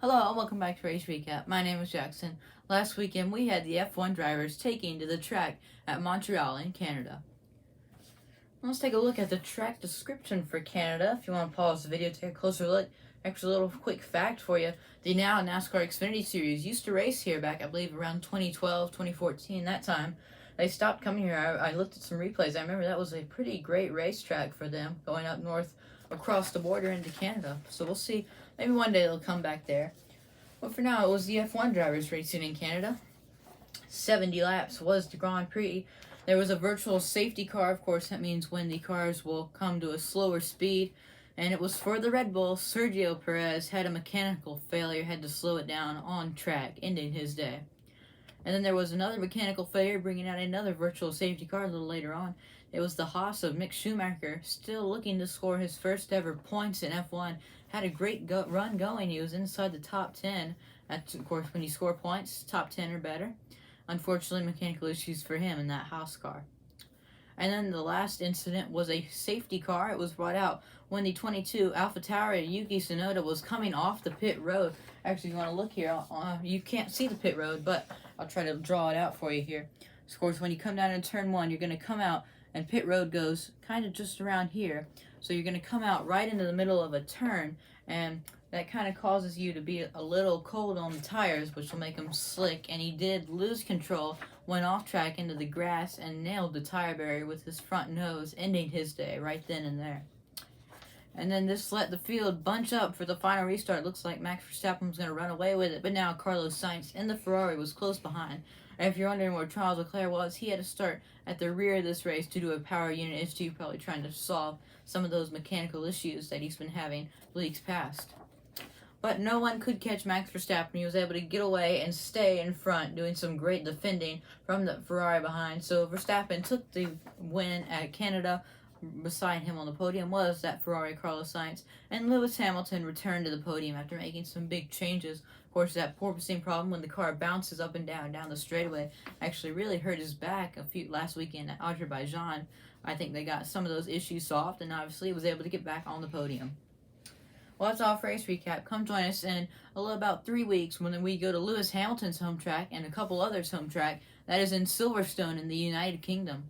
Hello and welcome back to Race Recap. My name is Jackson. Last weekend we had the F1 drivers taking to the track at Montreal in Canada. Let's take a look at the track description for Canada. If you want to pause the video, take a closer look. Actually, a little quick fact for you. The now NASCAR Xfinity Series used to race here back, I believe, around 2012, 2014, that time. They stopped coming here. I looked at some replays. I remember that was a pretty great racetrack for them, going up north across the border into Canada. So we'll see. Maybe one day they'll come back there. But for now, it was the F1 drivers racing in Canada. 70 laps was the Grand Prix. There was a virtual safety car. Of course, that means when the cars will come to a slower speed. And it was for the Red Bull. Sergio Perez had a mechanical failure, had to slow it down on track, ending his day. And then there was another mechanical failure, bringing out another virtual safety car a little later on. It was the Haas of Mick Schumacher, still looking to score his first ever points in F1. Had a great run going. He was inside the top 10. That's, of course, when you score points, top 10 or better. Unfortunately, mechanical issues for him in that Haas car. And then the last incident was a safety car. It was brought out when the 22 AlphaTauri Yuki Tsunoda was coming off the pit road. Actually, if you want to look here, you can't see the pit road, but I'll try to draw it out for you here. Of course, when you come down in turn 1, you're going to come out, and pit road goes kind of just around here. So you're going to come out right into the middle of a turn, and that kind of causes you to be a little cold on the tires, which will make them slick. And he did lose control, went off track into the grass, and nailed the tire barrier with his front nose, ending his day right then and there. And then this let the field bunch up for the final restart. Looks like Max Verstappen was going to run away with it, but now Carlos Sainz in the Ferrari was close behind. And if you're wondering where Charles Leclerc was, he had to start at the rear of this race to do a power unit issue, probably trying to solve some of those mechanical issues that he's been having weeks past. But no one could catch Max Verstappen. He was able to get away and stay in front, doing some great defending from the Ferrari behind. So Verstappen took the win at Canada. Beside him on the podium was that Ferrari Carlos Sainz, and Lewis Hamilton returned to the podium after making some big changes. Of course, that porpoising problem when the car bounces up and down the straightaway actually really hurt his back last weekend at Azerbaijan. I think they got some of those issues solved, and obviously was able to get back on the podium. Well, that's all for Race Recap. Come join us in about 3 weeks when we go to Lewis Hamilton's home track and a couple others' home track. That is in Silverstone in the United Kingdom.